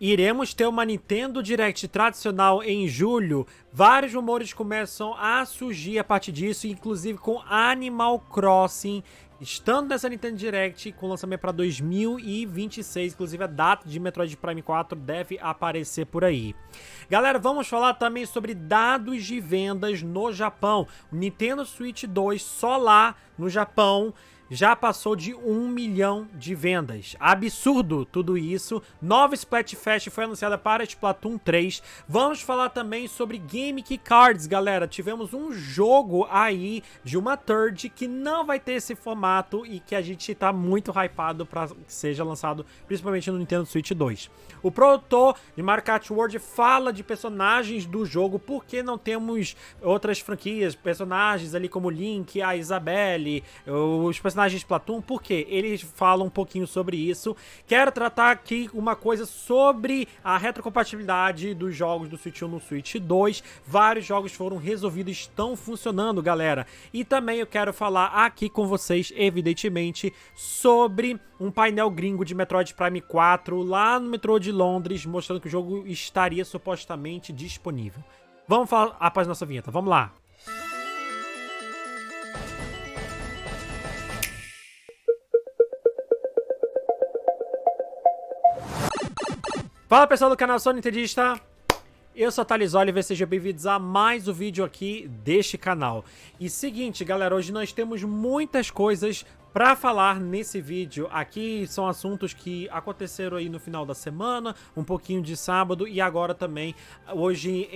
Iremos ter uma Nintendo Direct tradicional em julho. Vários rumores começam a surgir a partir disso, inclusive com Animal Crossing estando nessa Nintendo Direct com lançamento para 2026. Inclusive a data de Metroid Prime 4 deve aparecer por aí. Galera, vamos falar também sobre dados de vendas no Japão. O Nintendo Switch 2 só lá no Japão já passou de 1 milhão de vendas. Absurdo tudo isso. Nova Splatfest foi anunciada para Splatoon 3. Vamos falar também sobre Game Key Cards, galera. Tivemos um jogo aí de uma third que não vai ter esse formato e que a gente tá muito hypado para que seja lançado principalmente no Nintendo Switch 2. O produtor de Mario Kart World fala de personagens do jogo, porque não temos outras franquias, personagens ali como Link, a Isabelle, os personagens de Splatoon, porque eles falam um pouquinho sobre isso. Quero tratar aqui uma coisa sobre a retrocompatibilidade dos jogos do Switch 1 no Switch 2. Vários jogos foram resolvidos e estão funcionando, galera. E também eu quero falar aqui com vocês, evidentemente, sobre um painel gringo de Metroid Prime 4 lá no metrô de Londres, mostrando que o jogo estaria supostamente disponível. Vamos falar após nossa vinheta, vamos lá. Fala pessoal do canal Sou Nintendista, eu sou a Thales Oliver, sejam bem-vindos a mais um vídeo aqui deste canal. E seguinte galera, hoje nós temos muitas coisas pra falar nesse vídeo. Aqui são assuntos que aconteceram aí no final da semana, um pouquinho de sábado e agora também hoje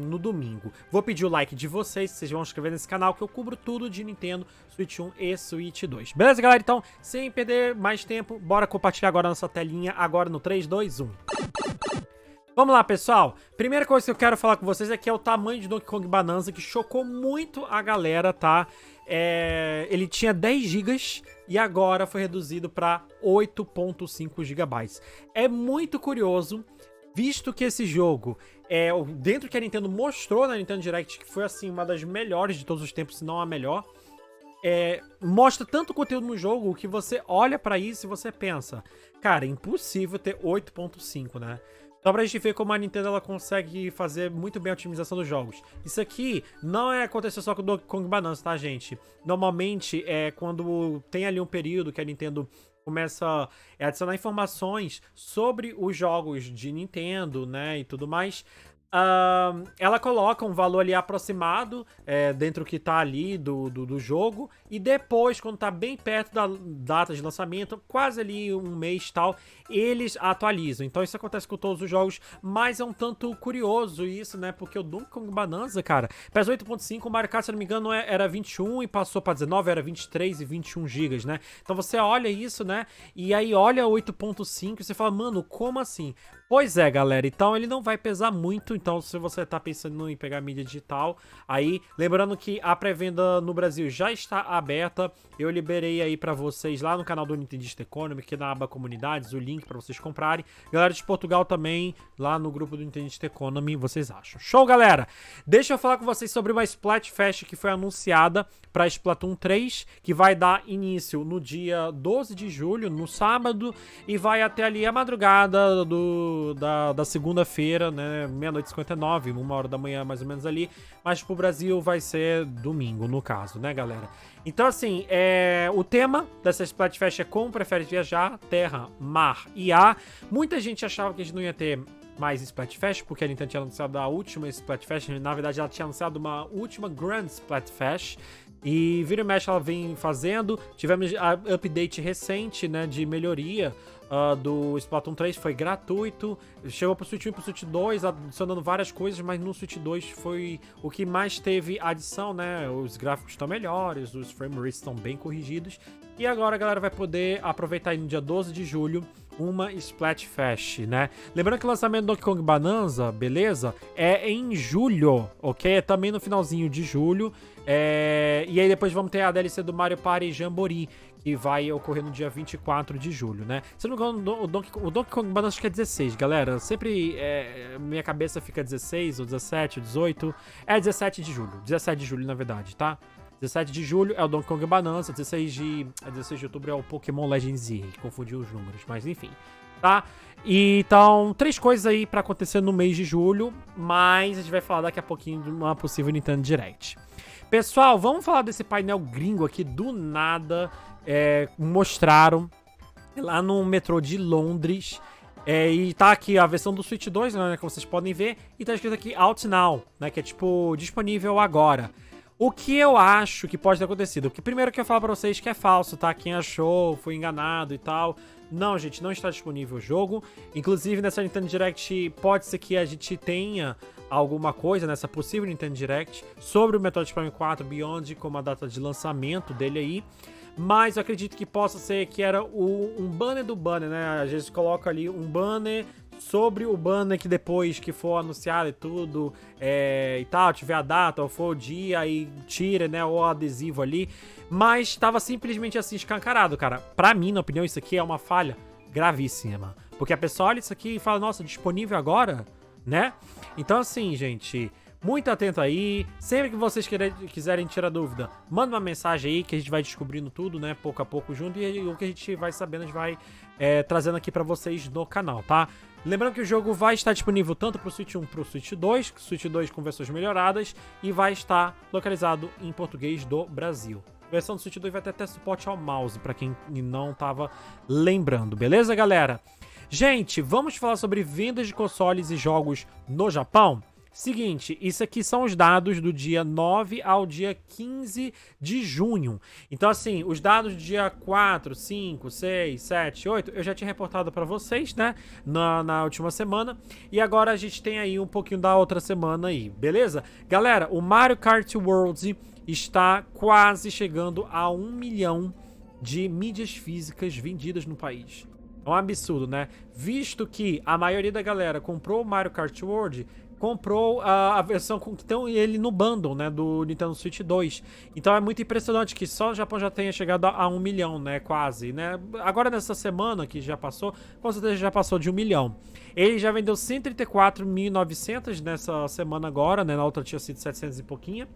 no domingo. Vou pedir o like de vocês, vocês vão se inscrever nesse canal que eu cubro tudo de Nintendo, Switch 1 e Switch 2. Beleza galera? Então, sem perder mais tempo, bora compartilhar agora a nossa telinha, agora no 3, 2, 1. Vamos lá, pessoal. Primeira coisa que eu quero falar com vocês é que é o tamanho de Donkey Kong Bonanza, que chocou muito a galera, tá? Ele tinha 10 GB e agora foi reduzido para 8.5 GB. É muito curioso, visto que esse jogo, dentro que a Nintendo mostrou na Nintendo Direct, que foi assim uma das melhores de todos os tempos, se não a melhor, mostra tanto conteúdo no jogo que você olha pra isso e você pensa, cara, é impossível ter 8.5, né? Só pra gente ver como a Nintendo ela consegue fazer muito bem a otimização dos jogos. Isso aqui não aconteceu só com o Donkey Kong Bonanza, tá, gente? Normalmente é quando tem ali um período que a Nintendo começa a adicionar informações sobre os jogos de Nintendo, né, e tudo mais. Ela coloca um valor ali aproximado dentro que tá ali do jogo, e depois, quando tá bem perto da data de lançamento, quase ali um mês e tal, eles atualizam. Então isso acontece com todos os jogos, mas é um tanto curioso isso, né, porque o Donkey Kong Bonanza, cara, pesa 8.5, o Mario Kart, se não me engano, era 21 e passou pra 19, era 23 e 21 GB, né? Então você olha isso, né, e aí olha 8.5 e você fala, mano, como assim? Pois é, galera, então ele não vai pesar muito, então se você tá pensando em pegar mídia digital, aí, lembrando que a pré-venda no Brasil já está aberta, eu liberei aí pra vocês lá no canal do Nintendista Economy, aqui na aba Comunidades, o link pra vocês comprarem. Galera de Portugal também, lá no grupo do Nintendista Economy, vocês acham. Show, galera! Deixa eu falar com vocês sobre uma Splatfest que foi anunciada pra Splatoon 3, que vai dar início no dia 12 de julho, no sábado, e vai até ali a madrugada da segunda-feira, né, meia-noite e 59, 1h da manhã mais ou menos ali, mas pro Brasil vai ser domingo, no caso, né, galera? Então, assim, o tema dessa Splatfest é como prefere viajar, terra, mar e ar. Muita gente achava que a gente não ia ter mais Splatfest, porque a Nintendo tinha anunciado a última Splatfest, na verdade ela tinha anunciado uma última Grand Splatfest, e vira e mexe ela vem fazendo. Tivemos a update recente, né, de melhoria do Splatoon 3, foi gratuito, chegou pro Switch 1 e pro Switch 2, adicionando várias coisas, mas no Switch 2 foi o que mais teve adição, né, os gráficos estão melhores, os frame rates estão bem corrigidos, e agora a galera vai poder aproveitar aí no dia 12 de julho uma Splatfest, né? Lembrando que o lançamento do Donkey Kong Bonanza, beleza? É em julho, ok? É também no finalzinho de julho. E aí depois vamos ter a DLC do Mario Party Jamboree, que vai ocorrer no dia 24 de julho, né? Se não me engano, o Donkey Kong Bonanza acho que é 16, galera. Sempre minha cabeça fica 16, ou 17, ou 18. É 17 de julho. 17 de julho, na verdade, tá? 17 de julho é o Donkey Kong Bonanza, 16 de outubro é o Pokémon Legends Z, confundiu os números, mas enfim. tá? E, então, 3 coisas aí pra acontecer no mês de julho, mas a gente vai falar daqui a pouquinho de uma possível Nintendo Direct. Pessoal, vamos falar desse painel gringo aqui, do nada, mostraram lá no metrô de Londres, e tá aqui a versão do Switch 2, né, como vocês podem ver, e tá escrito aqui Out Now, né, que é tipo, disponível agora. O que eu acho que pode ter acontecido? Porque primeiro que eu falo pra vocês que é falso, tá? Quem achou, foi enganado e tal. Não, gente, não está disponível o jogo. Inclusive, nessa Nintendo Direct, pode ser que a gente tenha alguma coisa nessa possível Nintendo Direct sobre o Metroid Prime 4 Beyond, como a data de lançamento dele aí. Mas eu acredito que possa ser que era um banner do banner, né? Às vezes coloca ali um banner sobre o banner que depois que for anunciado e tudo, e tal, tiver a data ou for o dia e tira, né, o adesivo ali. Mas tava simplesmente assim escancarado, cara. Pra mim, na opinião, isso aqui é uma falha gravíssima. Porque a pessoa olha isso aqui e fala, nossa, disponível agora, né? Então assim, gente, muito atento aí. Sempre que vocês quiserem tirar dúvida, manda uma mensagem aí que a gente vai descobrindo tudo, né? Pouco a pouco junto. E o que a gente vai sabendo, a gente vai trazendo aqui pra vocês no canal, tá? Lembrando que o jogo vai estar disponível tanto pro Switch 1 e pro Switch 2. Switch 2 com versões melhoradas. E vai estar localizado em português do Brasil. A versão do Switch 2 vai ter até suporte ao mouse, pra quem não tava lembrando. Beleza, galera? Gente, vamos falar sobre vendas de consoles e jogos no Japão? Seguinte, isso aqui são os dados do dia 9 ao dia 15 de junho. Então, assim, os dados do dia 4, 5, 6, 7, 8, eu já tinha reportado pra vocês, né, na última semana. E agora a gente tem aí um pouquinho da outra semana aí, beleza? Galera, o Mario Kart World está quase chegando a 1 milhão de mídias físicas vendidas no país. É um absurdo, né? Visto que a maioria da galera comprou o Mario Kart World, comprou a versão com que tem ele no bundle, né, do Nintendo Switch 2. Então é muito impressionante que só o Japão já tenha chegado a 1 milhão, né, quase, né? Agora nessa semana que já passou, com certeza já passou de 1 milhão. Ele já vendeu 134.900 nessa semana agora, né, na outra tinha sido 700 e pouquinho.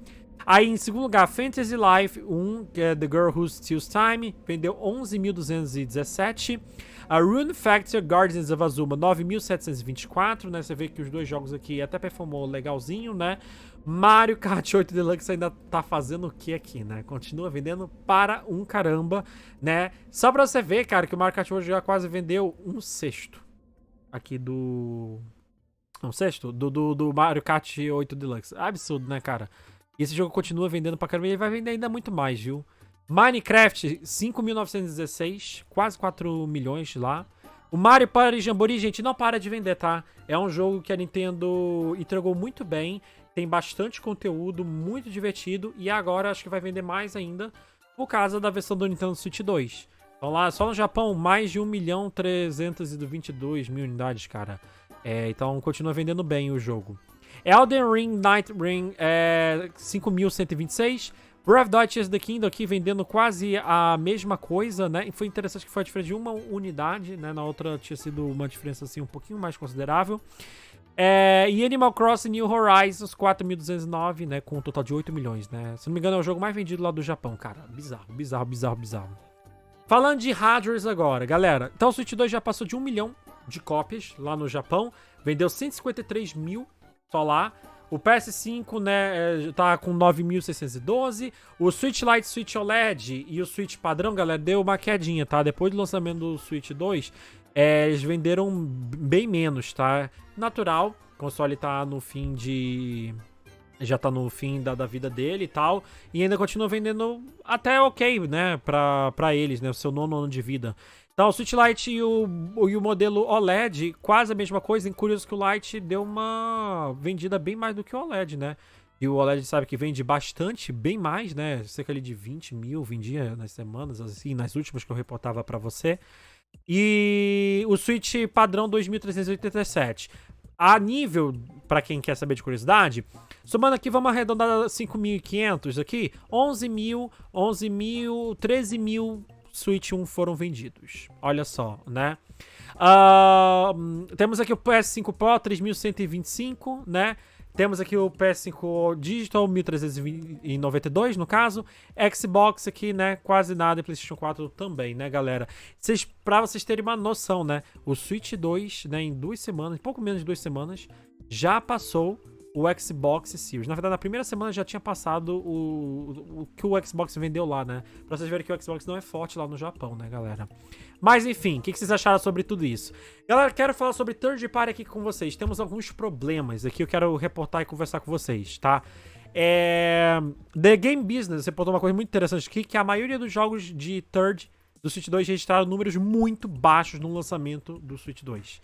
Aí em segundo lugar, Fantasy Life 1, que é The Girl Who Steals Time, vendeu 11.217. A Rune Factor Guardians of Azuma, 9.724, né? Você vê que os dois jogos aqui até performou legalzinho, né? Mario Kart 8 Deluxe ainda tá fazendo o que aqui, né? Continua vendendo para um caramba, né? Só pra você ver, cara, que o Mario Kart 8 já quase vendeu um sexto aqui do... Um sexto? Do Mario Kart 8 Deluxe. Absurdo, né, cara? E esse jogo continua vendendo pra caramba e ele vai vender ainda muito mais, viu? Minecraft, 5.916, quase 4 milhões lá. O Mario Party Jamboree, gente, não para de vender, tá? É um jogo que a Nintendo entregou muito bem, tem bastante conteúdo, muito divertido, e agora acho que vai vender mais ainda por causa da versão do Nintendo Switch 2. Então lá, só no Japão, mais de 1.322.000 unidades, cara. Então continua vendendo bem o jogo. Elden Ring Night Ring, 5.126. Breath of the Wild Tears of the Kingdom aqui vendendo quase a mesma coisa, né? E foi interessante que foi a diferença de uma unidade, né? Na outra tinha sido uma diferença assim um pouquinho mais considerável. E Animal Crossing New Horizons, 4.209, né? Com um total de 8 milhões, né? Se não me engano é o jogo mais vendido lá do Japão, cara. Bizarro, bizarro, bizarro, bizarro. Falando de hardwares agora, galera. Então o Switch 2 já passou de 1 milhão de cópias lá no Japão. Vendeu 153 mil só lá. O PS5, né, tá com 9.612. O Switch Lite, Switch OLED e o Switch padrão, galera, deu uma quedinha, tá? Depois do lançamento do Switch 2, eles venderam bem menos, tá? Natural, o console tá no fim de... Já tá no fim da vida dele e tal. E ainda continua vendendo até ok, né, pra eles, né, o seu 9º ano de vida. Então, o Switch Lite e o modelo OLED, quase a mesma coisa. Curioso que o Lite deu uma vendida bem mais do que o OLED, né? E o OLED sabe que vende bastante, bem mais, né? Cerca ali de 20 mil vendia nas semanas, assim, nas últimas que eu reportava pra você. E o Switch padrão 2.387. A nível, pra quem quer saber de curiosidade, somando aqui, vamos arredondar 5.500 aqui, 11 mil, 13 mil... Switch 1 foram vendidos. Olha só, né? Temos aqui o PS5 Pro, 3.125, né? Temos aqui o PS5 Digital 1392, no caso. Xbox aqui, né? Quase nada. E PlayStation 4 também, né, galera? Pra vocês terem uma noção, né? O Switch 2, né, em 2 semanas, pouco menos de 2 semanas, já passou o Xbox Series. Na verdade, na primeira semana já tinha passado o que o Xbox vendeu lá, né? Pra vocês verem que o Xbox não é forte lá no Japão, né, galera? Mas enfim, o que vocês acharam sobre tudo isso? Galera, quero falar sobre third party aqui com vocês. Temos alguns problemas aqui, eu quero reportar e conversar com vocês, tá? The Game Business reportou uma coisa muito interessante aqui, que a maioria dos jogos de third do Switch 2 registraram números muito baixos no lançamento do Switch 2.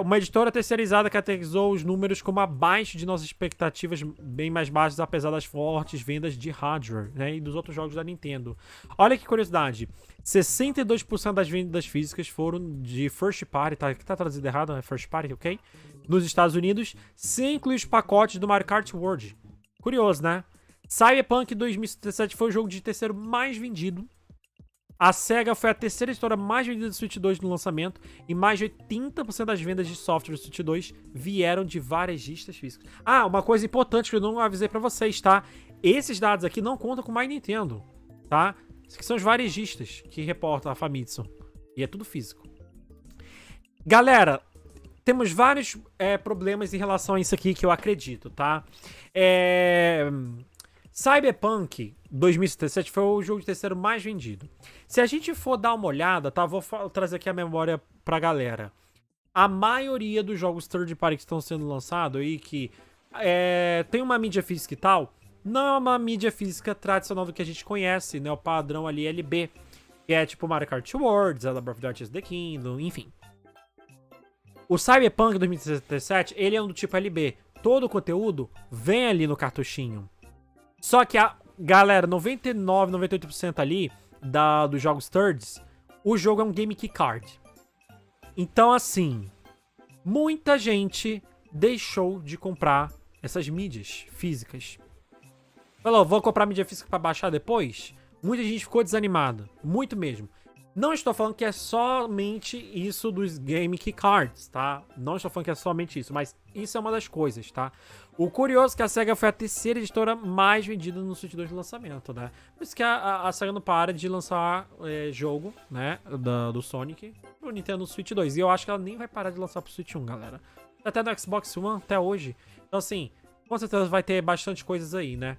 Uma editora terceirizada categorizou os números como abaixo de nossas expectativas, bem mais baixas, apesar das fortes vendas de hardware, né, e dos outros jogos da Nintendo. Olha que curiosidade, 62% das vendas físicas foram de first party, tá? Aqui tá traduzido errado, é first party, ok? Nos Estados Unidos, sem incluir os pacotes do Mario Kart World. Curioso, né? Cyberpunk 2077 foi o jogo de terceiro mais vendido. A SEGA foi a terceira editora mais vendida do Switch 2 no lançamento e mais de 80% das vendas de software do Switch 2 vieram de varejistas físicos. Ah, uma coisa importante que eu não avisei pra vocês, tá? Esses dados aqui não contam com My Nintendo, tá? Esses aqui são os varejistas que reportam a Famitsu. E é tudo físico. Galera, temos vários problemas em relação a isso aqui que eu acredito, tá? Cyberpunk 2077 foi o jogo de terceiro mais vendido. Se a gente for dar uma olhada, tá? Vou trazer aqui a memória pra galera. A maioria dos jogos third party que estão sendo lançados e que tem uma mídia física e tal, não é uma mídia física tradicional do que a gente conhece, né? O padrão ali LB, que é tipo Mario Kart World, Zelda Breath of the Wild, The Kingdom, enfim. O Cyberpunk 2077, ele é um do tipo LB. Todo o conteúdo vem ali no cartuchinho. Só que galera, 99, 98% ali dos jogos thirds, o jogo é um Game Key Card. Então, assim, muita gente deixou de comprar essas mídias físicas. Falou, vou comprar mídia física pra baixar depois? Muita gente ficou desanimada, muito mesmo. Não estou falando que é somente isso dos Game Key Cards, tá? Não estou falando que é somente isso, mas isso é uma das coisas, tá? O curioso é que a SEGA foi a terceira editora mais vendida no Switch 2 de lançamento, né? Por isso que a SEGA não para de lançar jogo, né? Do Sonic pro Nintendo Switch 2. E eu acho que ela nem vai parar de lançar pro Switch 1, galera. Até no Xbox One, até hoje. Então, assim, com certeza vai ter bastante coisas aí, né?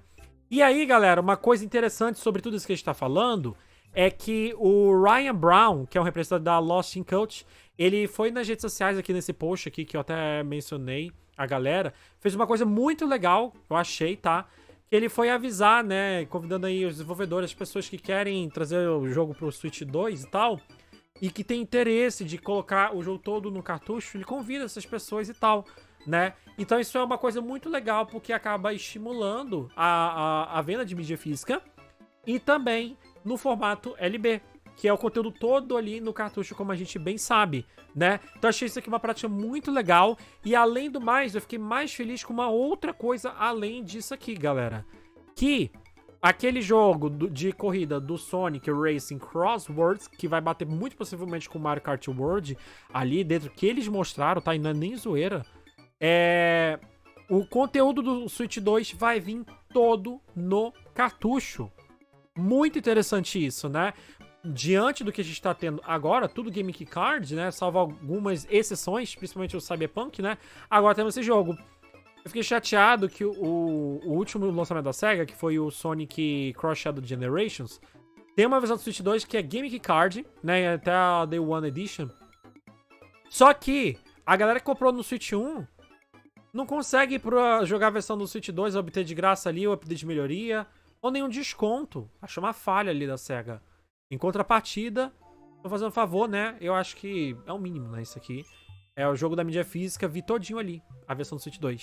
E aí, galera, uma coisa interessante sobre tudo isso que a gente tá falando é que o Ryan Brown, que é um representante da Lost in Coach, ele foi nas redes sociais aqui nesse post aqui, que eu até mencionei a galera, fez uma coisa muito legal, eu achei, tá? Que ele foi avisar, né, convidando aí os desenvolvedores, as pessoas que querem trazer o jogo pro Switch 2 e tal, e que tem interesse de colocar o jogo todo no cartucho, ele convida essas pessoas e tal, né? Então isso é uma coisa muito legal, porque acaba estimulando a venda de mídia física e também no formato LB, que é o conteúdo todo ali no cartucho, como a gente bem sabe, né? Então achei isso aqui uma prática muito legal. E além do mais, eu fiquei mais feliz com uma outra coisa além disso aqui, galera. Que aquele jogo de corrida do Sonic Racing Crosswords, que vai bater muito possivelmente com o Mario Kart World, ali dentro, que eles mostraram, tá? E não é nem zoeira. O conteúdo do Switch 2 vai vir todo no cartucho. Muito interessante isso, né? Diante do que a gente tá tendo agora, tudo Game Key Card, né? Salvo algumas exceções, principalmente o Cyberpunk, né? Agora temos esse jogo. Eu fiquei chateado que o último lançamento da SEGA, que foi o Sonic Cross Shadow Generations, tem uma versão do Switch 2 que é Game Key Card, né? Até a Day One Edition. Só que a galera que comprou no Switch 1 não consegue jogar a versão do Switch 2, obter de graça ali o update de melhoria ou nenhum desconto. Acho uma falha ali da SEGA. Em contrapartida, tô fazendo um favor, né? Eu acho que é o mínimo, né? Isso aqui é o jogo da mídia física, vi todinho ali, a versão do Switch 2.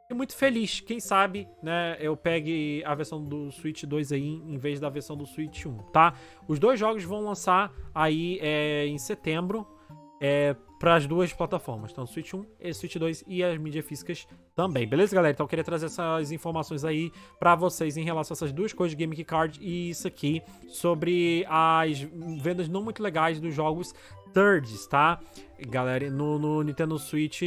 Fiquei muito feliz. Quem sabe, né, eu pegue a versão do Switch 2 aí em vez da versão do Switch 1, tá? Os dois jogos vão lançar aí em setembro para as duas plataformas, então Switch 1 e Switch 2 e as mídias físicas também, beleza, galera? Então eu queria trazer essas informações aí pra vocês em relação a essas duas coisas de Game Key Card e isso aqui sobre as vendas não muito legais dos jogos thirds, tá? Galera, no Nintendo Switch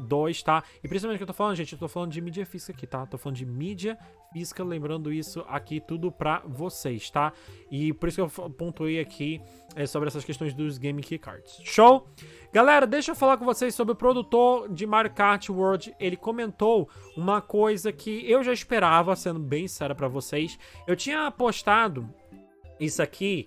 2, tá? E principalmente o que eu tô falando, gente, eu tô falando de mídia física aqui, tá? Tô falando de mídia física, lembrando isso aqui tudo pra vocês, tá? E por isso que eu pontuei aqui sobre essas questões dos Game Key Cards. Show? Galera, deixa eu falar com vocês sobre o produtor de Mario Kart World. Ele comentou uma coisa que eu já esperava, sendo bem sério pra vocês. Eu tinha postado isso aqui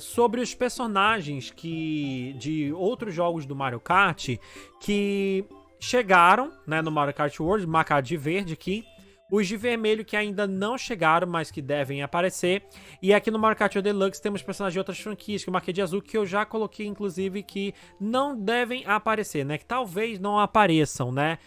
sobre os personagens de outros jogos do Mario Kart que chegaram, né, no Mario Kart World, marcado de verde aqui. Os de vermelho que ainda não chegaram, mas que devem aparecer. E aqui no Mario Kart Deluxe temos personagens de outras franquias que eu marquei de azul, que eu já coloquei, inclusive, que não devem aparecer, né? Que talvez não apareçam, né?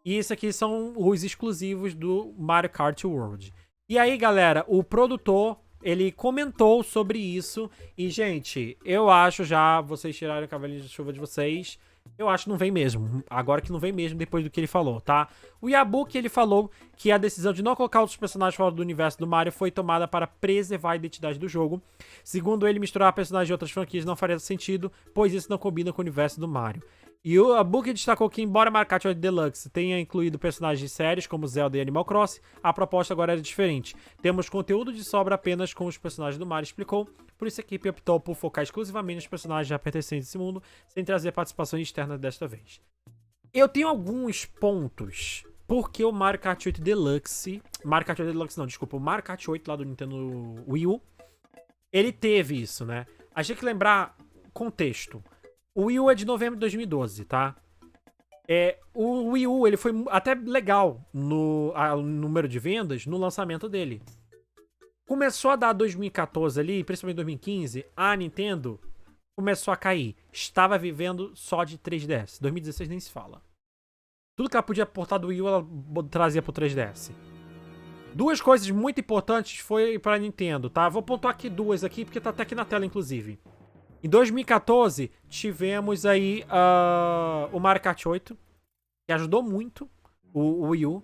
E isso aqui são os exclusivos do Mario Kart World. E aí, galera, o produtor, ele comentou sobre isso. E, gente, eu acho já, vocês tiraram o cavalinho de chuva de vocês, eu acho que não vem mesmo. Agora que não vem mesmo, depois do que ele falou, tá? O Yabuki, ele falou que a decisão de não colocar outros personagens fora do universo do Mario foi tomada para preservar a identidade do jogo. Segundo ele, misturar personagens de outras franquias não faria sentido, pois isso não combina com o universo do Mario. E o Yabuki destacou que, embora Mario Kart Deluxe tenha incluído personagens sérios como Zelda e Animal Crossing, a proposta agora era diferente. Temos conteúdo de sobra apenas com os personagens do Mario, explicou. Por isso a equipe optou por focar exclusivamente nos personagens já pertencentes a esse mundo, sem trazer participações externas desta vez. Eu tenho alguns pontos porque o Mario Kart 8 Deluxe... Mario Kart 8 Deluxe não, desculpa. O Mario Kart 8 lá do Nintendo Wii U, ele teve isso, né? A gente tem que lembrar contexto. O Wii U é de novembro de 2012, tá? O Wii U, ele foi até legal no número de vendas no lançamento dele. Começou a dar 2014 ali, principalmente 2015, a Nintendo começou a cair. Estava vivendo só de 3DS. 2016 nem se fala. Tudo que ela podia portar do Wii U, ela trazia pro 3DS. Duas coisas muito importantes foi pra Nintendo, tá? Vou pontuar aqui duas aqui, porque tá até aqui na tela, inclusive. Em 2014, tivemos aí o Mario Kart 8, que ajudou muito o Wii U.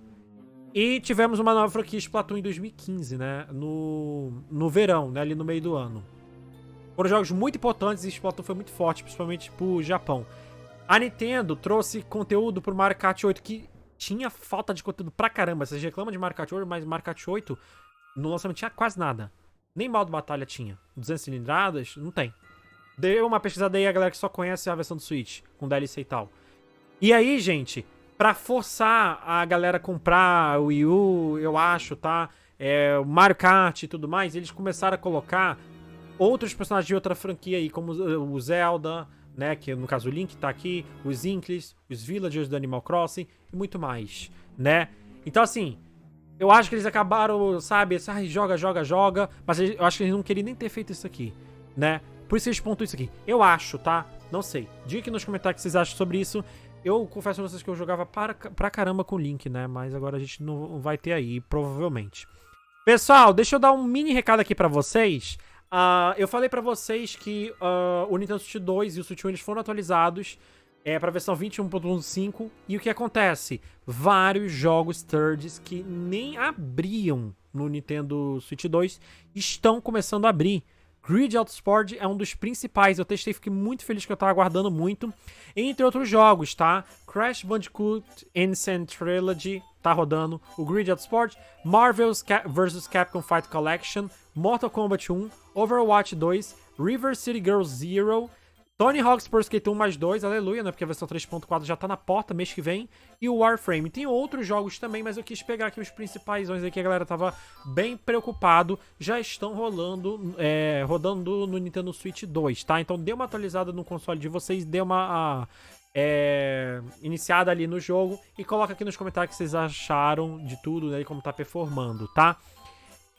E tivemos uma nova franquia, Splatoon, em 2015, né? No verão, né? Ali no meio do ano. Foram jogos muito importantes e Splatoon foi muito forte, principalmente pro Japão. A Nintendo trouxe conteúdo pro Mario Kart 8 que tinha falta de conteúdo pra caramba. Vocês reclamam de Mario Kart 8, mas Mario Kart 8 no lançamento tinha quase nada. Nem modo batalha tinha. 200 cilindradas, não tem. Deu uma pesquisada aí, a galera que só conhece a versão do Switch, com DLC e tal. E aí, gente, pra forçar a galera a comprar o Wii U, eu acho, tá? O Mario Kart e tudo mais, eles começaram a colocar outros personagens de outra franquia aí, como o Zelda, né? Que no caso o Link tá aqui, os Inklings, os Villagers do Animal Crossing e muito mais, né? Então, assim, eu acho que eles acabaram, sabe? Joga. Mas eu acho que eles não queriam nem ter feito isso aqui, né? Por isso eles pontuam isso aqui. Eu acho, tá? Não sei. Diga aqui nos comentários o que vocês acham sobre isso. Eu confesso a vocês que eu jogava pra caramba com o Link, né? Mas agora a gente não vai ter aí, provavelmente. Pessoal, deixa eu dar um mini recado aqui pra vocês. Eu falei pra vocês que o Nintendo Switch 2 e o Switch 1 eles foram atualizados pra versão 21.5. E o que acontece? Vários jogos thirds que nem abriam no Nintendo Switch 2 estão começando a abrir. Grid Autosport é um dos principais, eu testei e fiquei muito feliz que eu tava aguardando muito. Entre outros jogos, tá? Crash Bandicoot Insane Trilogy tá rodando, o Grid Autosport, Marvel's vs Capcom Fight Collection, Mortal Kombat 1, Overwatch 2, River City Girls Zero, Tony Hawk's Pro Skate 1 mais 2, aleluia, né? Porque a versão 3.4 já tá na porta mês que vem. E o Warframe. Tem outros jogos também, mas eu quis pegar aqui os principais aí que a galera tava bem preocupado. Já estão rodando no Nintendo Switch 2, tá? Então dê uma atualizada no console de vocês, dê uma iniciada ali no jogo. E coloca aqui nos comentários o que vocês acharam de tudo, né? E como tá performando, tá?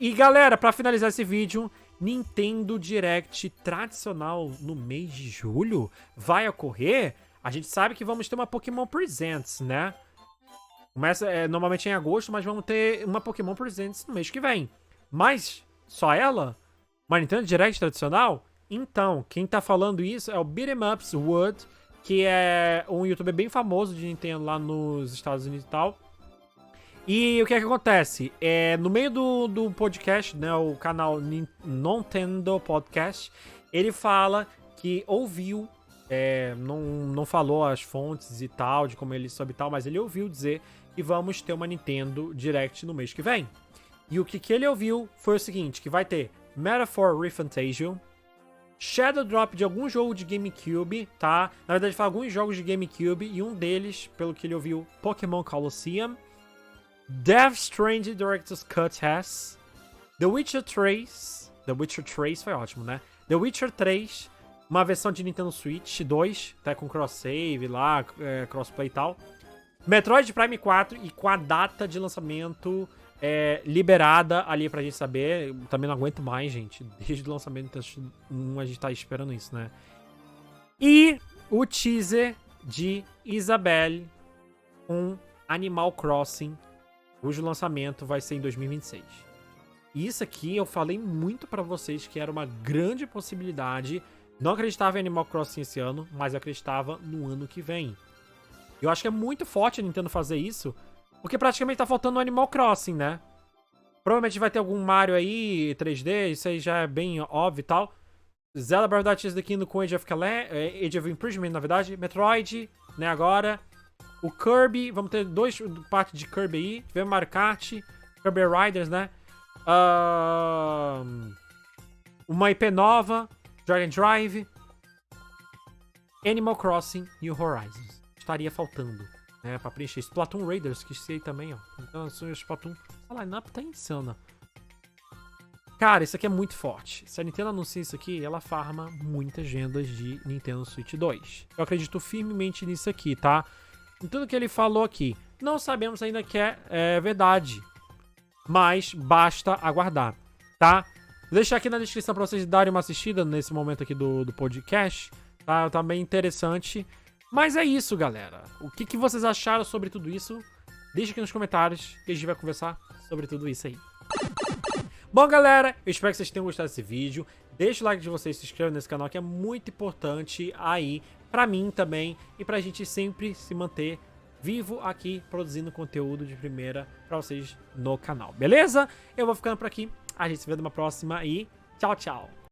E galera, pra finalizar esse vídeo, Nintendo Direct tradicional no mês de julho vai ocorrer? A gente sabe que vamos ter uma Pokémon Presents, né? Começa normalmente em agosto, mas vamos ter uma Pokémon Presents no mês que vem. Mas, só ela? Uma Nintendo Direct tradicional? Então, quem tá falando isso é o Beat'em Ups Wood, que é um youtuber bem famoso de Nintendo lá nos Estados Unidos e tal. E o que é que acontece? No meio do podcast, né, o canal Nintendo Podcast, ele fala que ouviu não falou as fontes e tal, de como ele soube e tal, mas ele ouviu dizer que vamos ter uma Nintendo Direct no mês que vem. E o que ele ouviu foi o seguinte, que vai ter Metaphor ReFantazio, Shadow Drop de algum jogo de GameCube, tá? Na verdade, fala alguns jogos de GameCube, e um deles, pelo que ele ouviu, Pokémon Colosseum, Death Stranding Director's Cut has, The Witcher 3, The Witcher 3 foi ótimo, né? The Witcher 3, uma versão de Nintendo Switch 2, tá com cross-save lá, crossplay e tal. Metroid Prime 4 e com a data de lançamento liberada ali pra gente saber. Também não aguento mais, gente. Desde o lançamento a gente tá esperando isso, né? E o teaser de Isabelle com Animal Crossing, cujo lançamento vai ser em 2026. E isso aqui eu falei muito pra vocês que era uma grande possibilidade. Não acreditava em Animal Crossing esse ano, mas eu acreditava no ano que vem. Eu acho que é muito forte a Nintendo fazer isso, porque praticamente tá faltando o Animal Crossing, né? Provavelmente vai ter algum Mario aí, 3D, isso aí já é bem óbvio e tal. Zelda Breath of the Kingdom com Age of Imprisonment, na verdade. Metroid, né, agora. O Kirby, vamos ter dois partes de Kirby aí. Tivemos Mario Kart, Kirby Riders, né? Uma IP nova, Dragon Drive, Animal Crossing e o Horizons. Estaria faltando, né, pra preencher. Splatoon Raiders, que sei também, ó. Então, o Splatoon, a line-up tá insana. Cara, isso aqui é muito forte. Se a Nintendo anuncia isso aqui, ela farma muitas vendas de Nintendo Switch 2. Eu acredito firmemente nisso aqui, tá? Em tudo que ele falou aqui. Não sabemos ainda que é verdade, mas basta aguardar, tá? Vou deixar aqui na descrição pra vocês darem uma assistida nesse momento aqui do podcast, tá? Tá bem interessante. Mas é isso, galera. O que vocês acharam sobre tudo isso? Deixa aqui nos comentários que a gente vai conversar sobre tudo isso aí. Bom, galera, eu espero que vocês tenham gostado desse vídeo. Deixa o like de vocês, se inscreva nesse canal que é muito importante aí pra mim também e pra gente sempre se manter vivo aqui produzindo conteúdo de primeira pra vocês no canal, beleza? Eu vou ficando por aqui, a gente se vê numa próxima e tchau, tchau!